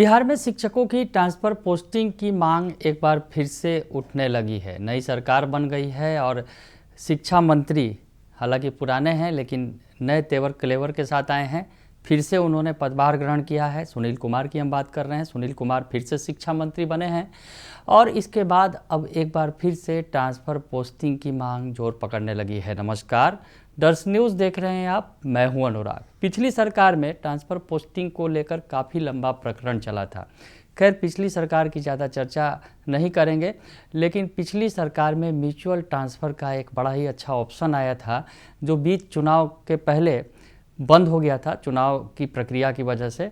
बिहार में शिक्षकों की ट्रांसफ़र पोस्टिंग की मांग एक बार फिर से उठने लगी है। नई सरकार बन गई है और शिक्षा मंत्री हालांकि पुराने हैं लेकिन नए तेवर क्लेवर के साथ आए हैं। फिर से उन्होंने पदभार ग्रहण किया है। सुनील कुमार की हम बात कर रहे हैं। सुनील कुमार फिर से शिक्षा मंत्री बने हैं और इसके बाद अब एक बार फिर से ट्रांसफ़र पोस्टिंग की मांग जोर पकड़ने लगी है। नमस्कार, दर्श न्यूज़ देख रहे हैं आप, मैं हूं अनुराग। पिछली सरकार में ट्रांसफ़र पोस्टिंग को लेकर काफ़ी लंबा प्रकरण चला था। खैर, पिछली सरकार की ज़्यादा चर्चा नहीं करेंगे, लेकिन पिछली सरकार में म्यूचुअल ट्रांसफ़र का एक बड़ा ही अच्छा ऑप्शन आया था जो बीच चुनाव के पहले बंद हो गया था। चुनाव की प्रक्रिया की वजह से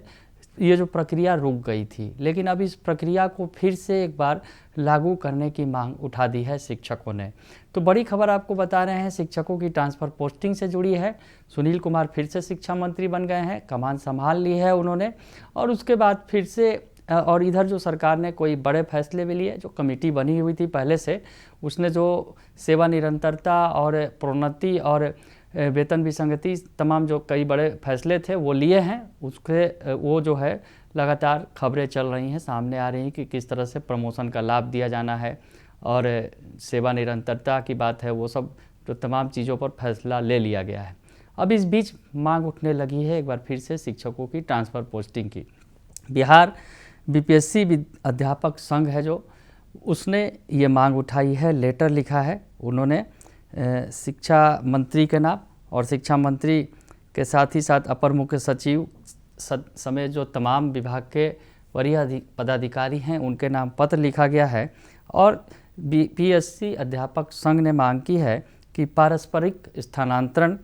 ये जो प्रक्रिया रुक गई थी, लेकिन अब इस प्रक्रिया को फिर से एक बार लागू करने की मांग उठा दी है शिक्षकों ने। तो बड़ी खबर आपको बता रहे हैं, शिक्षकों की ट्रांसफ़र पोस्टिंग से जुड़ी है। सुनील कुमार फिर से शिक्षा मंत्री बन गए हैं, कमान संभाल ली है उन्होंने और उसके बाद फिर से और इधर जो सरकार ने कोई बड़े फैसले भी लिए। जो कमेटी बनी हुई थी पहले से, उसने जो सेवा निरंतरता और प्रोन्नति और वेतन विसंगति तमाम जो कई बड़े फैसले थे वो लिए हैं। उसके वो जो है लगातार खबरें चल रही हैं, सामने आ रही हैं कि किस तरह से प्रमोशन का लाभ दिया जाना है और सेवा निरंतरता की बात है, वो सब जो तमाम चीज़ों पर फैसला ले लिया गया है। अब इस बीच मांग उठने लगी है एक बार फिर से शिक्षकों की ट्रांसफ़र पोस्टिंग की। बिहार बीपीएससी अध्यापक संघ है जो, उसने ये मांग उठाई है, लेटर लिखा है उन्होंने शिक्षा मंत्री के नाम और शिक्षा मंत्री के साथ ही साथ अपर मुख्य सचिव समेत जो तमाम विभाग के वरीय पदाधिकारी हैं उनके नाम पत्र लिखा गया है। और बीपीएससी अध्यापक संघ ने मांग की है कि पारस्परिक स्थानांतरण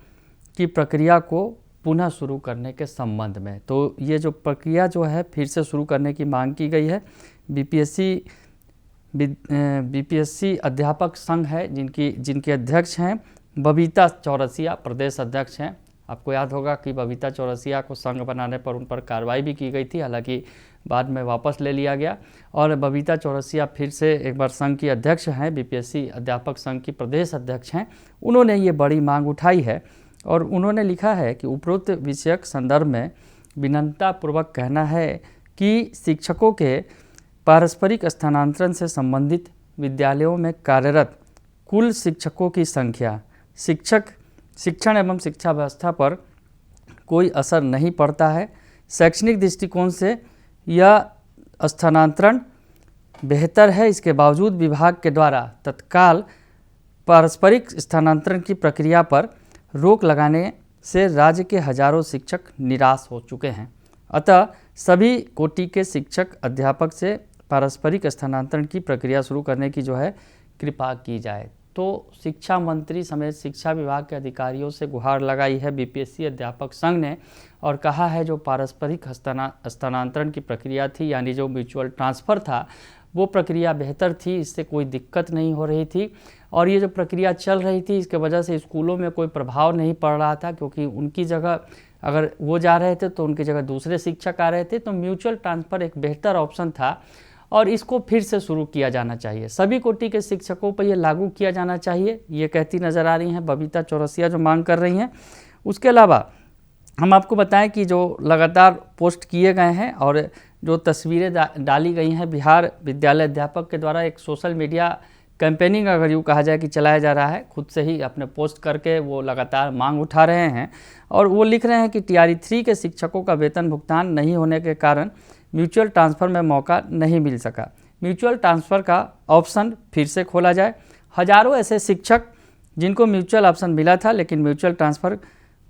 की प्रक्रिया को पुनः शुरू करने के संबंध में। तो ये जो प्रक्रिया जो है फिर से शुरू करने की मांग की गई है। बीपीएससी अध्यापक संघ है जिनके अध्यक्ष हैं बबीता चौरसिया, प्रदेश अध्यक्ष हैं। आपको याद होगा कि बबीता चौरसिया को संघ बनाने पर उन पर कार्रवाई भी की गई थी, हालांकि बाद में वापस ले लिया गया। और बबीता चौरसिया फिर से एक बार संघ की अध्यक्ष हैं, बीपीएससी अध्यापक संघ की प्रदेश अध्यक्ष हैं। उन्होंने ये बड़ी मांग उठाई है और उन्होंने लिखा है कि उपरोक्त विषयक संदर्भ में विनम्रतापूर्वक कहना है कि शिक्षकों के पारस्परिक स्थानांतरण से संबंधित विद्यालयों में कार्यरत कुल शिक्षकों की संख्या शिक्षण एवं शिक्षा व्यवस्था पर कोई असर नहीं पड़ता है। शैक्षणिक दृष्टिकोण से यह स्थानांतरण बेहतर है। इसके बावजूद विभाग के द्वारा तत्काल पारस्परिक स्थानांतरण की प्रक्रिया पर रोक लगाने से राज्य के हजारों शिक्षक निराश हो चुके हैं। अतः सभी कोटि के शिक्षक अध्यापक से पारस्परिक स्थानांतरण की प्रक्रिया शुरू करने की जो है कृपा की जाए। तो शिक्षा मंत्री समेत शिक्षा विभाग के अधिकारियों से गुहार लगाई है बीपीएससी अध्यापक संघ ने और कहा है जो पारस्परिक स्थानांतरण की प्रक्रिया थी, यानी जो म्यूचुअल ट्रांसफ़र था, वो प्रक्रिया बेहतर थी, इससे कोई दिक्कत नहीं हो रही थी। और ये जो प्रक्रिया चल रही थी इसके वजह से स्कूलों में कोई प्रभाव नहीं पड़ रहा था, क्योंकि उनकी जगह अगर वो जा रहे थे तो उनकी जगह दूसरे शिक्षक आ रहे थे। तो म्यूचुअल ट्रांसफ़र एक बेहतर ऑप्शन था और इसको फिर से शुरू किया जाना चाहिए। सभी कोटि के शिक्षकों पर यह लागू किया जाना चाहिए, ये कहती नज़र आ रही हैं बबीता चौरसिया जो मांग कर रही हैं। उसके अलावा हम आपको बताएं कि जो लगातार पोस्ट किए गए हैं और जो तस्वीरें डाली गई हैं, बिहार विद्यालय अध्यापक के द्वारा एक सोशल मीडिया कैंपेनिंग अगर यूँ कहा जाए कि चलाया जा रहा है। खुद से ही अपने पोस्ट करके वो लगातार मांग उठा रहे हैं और वो लिख रहे हैं कि TRE 3 के शिक्षकों का वेतन भुगतान नहीं होने के कारण म्यूचुअल ट्रांसफ़र में मौका नहीं मिल सका। म्यूचुअल ट्रांसफ़र का ऑप्शन फिर से खोला जाए। हजारों ऐसे शिक्षक जिनको म्यूचुअल ऑप्शन मिला था लेकिन म्यूचुअल ट्रांसफ़र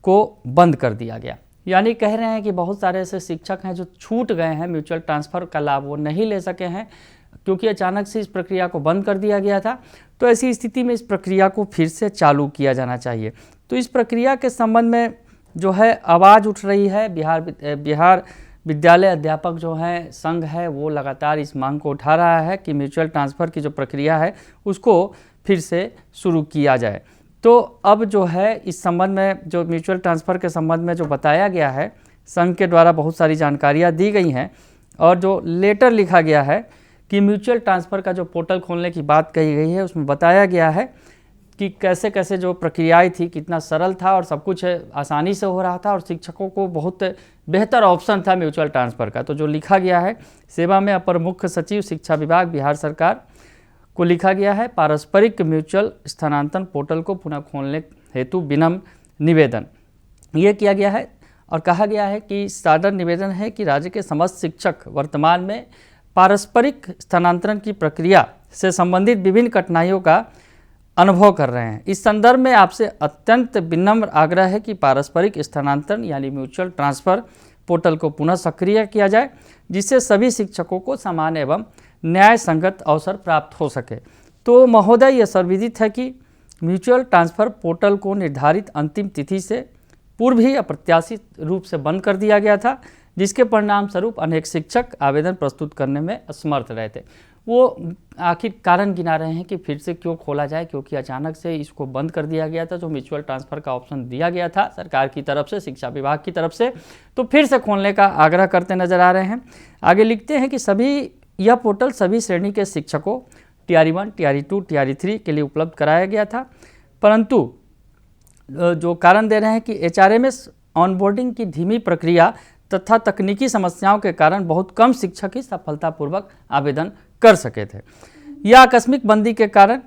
को बंद कर दिया गया। यानी कह रहे हैं कि बहुत सारे ऐसे शिक्षक हैं जो छूट गए हैं, म्यूचुअल ट्रांसफ़र का लाभ वो नहीं ले सके हैं क्योंकि अचानक से इस प्रक्रिया को बंद कर दिया गया था। तो ऐसी स्थिति में इस प्रक्रिया को फिर से चालू किया जाना चाहिए। तो इस प्रक्रिया के संबंध में जो है आवाज़ उठ रही है। बिहार विद्यालय अध्यापक जो है संघ है वो लगातार इस मांग को उठा रहा है कि म्यूचुअल ट्रांसफ़र की जो प्रक्रिया है उसको फिर से शुरू किया जाए। तो अब जो है इस संबंध में जो म्यूचुअल ट्रांसफ़र के संबंध में जो बताया गया है, संघ के द्वारा बहुत सारी जानकारियाँ दी गई हैं और जो लेटर लिखा गया है कि म्यूचुअल ट्रांसफ़र का जो पोर्टल खोलने की बात कही गई है उसमें बताया गया है कि कैसे कैसे जो प्रक्रियाएं थी कितना सरल था और सब कुछ आसानी से हो रहा था और शिक्षकों को बहुत बेहतर ऑप्शन था म्यूचुअल ट्रांसफ़र का। तो जो लिखा गया है, सेवा में अपर मुख्य सचिव शिक्षा विभाग बिहार सरकार को लिखा गया है, पारस्परिक म्यूचुअल स्थानांतरण पोर्टल को पुनः खोलने हेतु विनम्र निवेदन ये किया गया है और कहा गया है कि सादर निवेदन है कि राज्य के समस्त शिक्षक वर्तमान में पारस्परिक स्थानांतरण की प्रक्रिया से संबंधित विभिन्न कठिनाइयों का अनुभव कर रहे हैं। इस संदर्भ में आपसे अत्यंत विनम्र आग्रह है कि पारस्परिक स्थानांतरण यानी म्यूचुअल ट्रांसफ़र पोर्टल को पुनः सक्रिय किया जाए, जिससे सभी शिक्षकों को समान एवं न्याय संगत अवसर प्राप्त हो सके। तो महोदय, यह सर्वविदित है कि म्यूचुअल ट्रांसफ़र पोर्टल को निर्धारित अंतिम तिथि से पूर्व ही अप्रत्याशित रूप से बंद कर दिया गया था, जिसके परिणाम स्वरूप अनेक शिक्षक आवेदन प्रस्तुत करने में असमर्थ रहे थे। वो आखिर कारण गिना रहे हैं कि फिर से क्यों खोला जाए, क्योंकि अचानक से इसको बंद कर दिया गया था। जो म्यूचुअल ट्रांसफ़र का ऑप्शन दिया गया था सरकार की तरफ से, शिक्षा विभाग की तरफ से, तो फिर से खोलने का आग्रह करते नजर आ रहे हैं। आगे लिखते हैं कि यह पोर्टल सभी श्रेणी के शिक्षकों TR 1, TR 2, TR 3 के लिए उपलब्ध कराया गया था, परंतु जो कारण दे रहे हैं कि HRMS ऑनबोर्डिंग की धीमी प्रक्रिया तथा तकनीकी समस्याओं के कारण बहुत कम शिक्षक ही सफलतापूर्वक आवेदन कर सके थे। यह आकस्मिक बंदी के कारण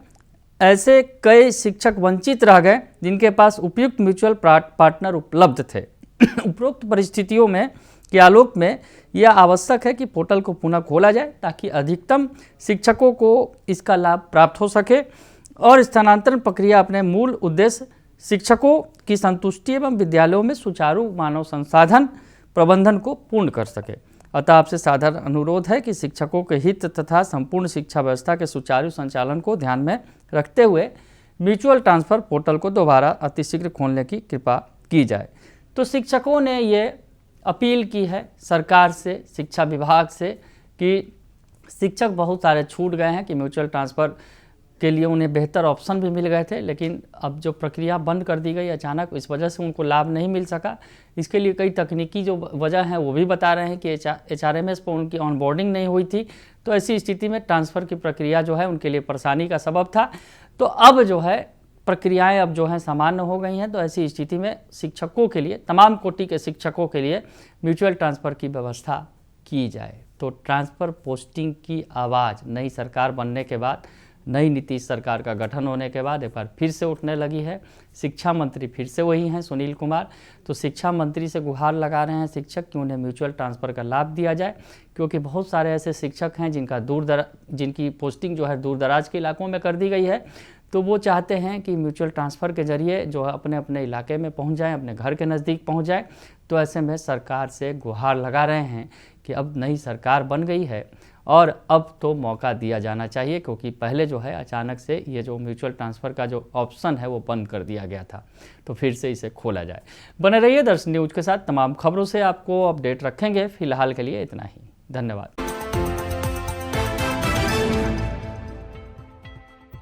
ऐसे कई शिक्षक वंचित रह गए जिनके पास उपयुक्त म्यूचुअल पार्टनर उपलब्ध थे। उपरोक्त परिस्थितियों में के आलोक में यह आवश्यक है कि पोर्टल को पुनः खोला जाए ताकि अधिकतम शिक्षकों को इसका लाभ प्राप्त हो सके और स्थानांतरण प्रक्रिया अपने मूल उद्देश्य शिक्षकों की संतुष्टि एवं विद्यालयों में सुचारू मानव संसाधन प्रबंधन को पूर्ण कर सके। अतः आपसे साधारण अनुरोध है कि शिक्षकों के हित तथा संपूर्ण शिक्षा व्यवस्था के सुचारू संचालन को ध्यान में रखते हुए म्यूचुअल ट्रांसफ़र पोर्टल को दोबारा अतिशीघ्र खोलने की कृपा की जाए। तो शिक्षकों ने ये अपील की है सरकार से, शिक्षा विभाग से, कि शिक्षक बहुत सारे छूट गए हैं कि म्यूचुअल ट्रांसफ़र के लिए उन्हें बेहतर ऑप्शन भी मिल गए थे, लेकिन अब जो प्रक्रिया बंद कर दी गई अचानक, इस वजह से उनको लाभ नहीं मिल सका। इसके लिए कई तकनीकी जो वजह हैं वो भी बता रहे हैं कि HRMS पर उनकी ऑनबोर्डिंग नहीं हुई थी, तो ऐसी स्थिति में ट्रांसफ़र की प्रक्रिया जो है उनके लिए परेशानी का सबब था। तो अब जो है प्रक्रियाएं अब जो हैं सामान्य हो गई हैं, तो ऐसी स्थिति में शिक्षकों के लिए, तमाम कोटि के शिक्षकों के लिए म्यूचुअल ट्रांसफ़र की व्यवस्था की जाए। तो ट्रांसफ़र पोस्टिंग की आवाज़ नई सरकार बनने के बाद, नई नीतीश सरकार का गठन होने के बाद एक बार फिर से उठने लगी है। शिक्षा मंत्री फिर से वही हैं, सुनील कुमार। तो शिक्षा मंत्री से गुहार लगा रहे हैं शिक्षक कि उन्हें म्यूचुअल ट्रांसफ़र का लाभ दिया जाए, क्योंकि बहुत सारे ऐसे शिक्षक हैं जिनकी पोस्टिंग जो है दूर दराज के इलाकों में कर दी गई है, तो वो चाहते हैं कि म्यूचुअल ट्रांसफ़र के जरिए जो है अपने अपने इलाके में पहुंच जाएं, अपने घर के नज़दीक पहुंच जाएं। तो ऐसे में सरकार से गुहार लगा रहे हैं कि अब नई सरकार बन गई है और अब तो मौका दिया जाना चाहिए, क्योंकि पहले जो है अचानक से ये जो म्यूचुअल ट्रांसफ़र का जो ऑप्शन है वो बंद कर दिया गया था, तो फिर से इसे खोला जाए। बने रहिए दर्शन न्यूज़ के साथ, तमाम खबरों से आपको अपडेट रखेंगे। फिलहाल के लिए इतना ही, धन्यवाद।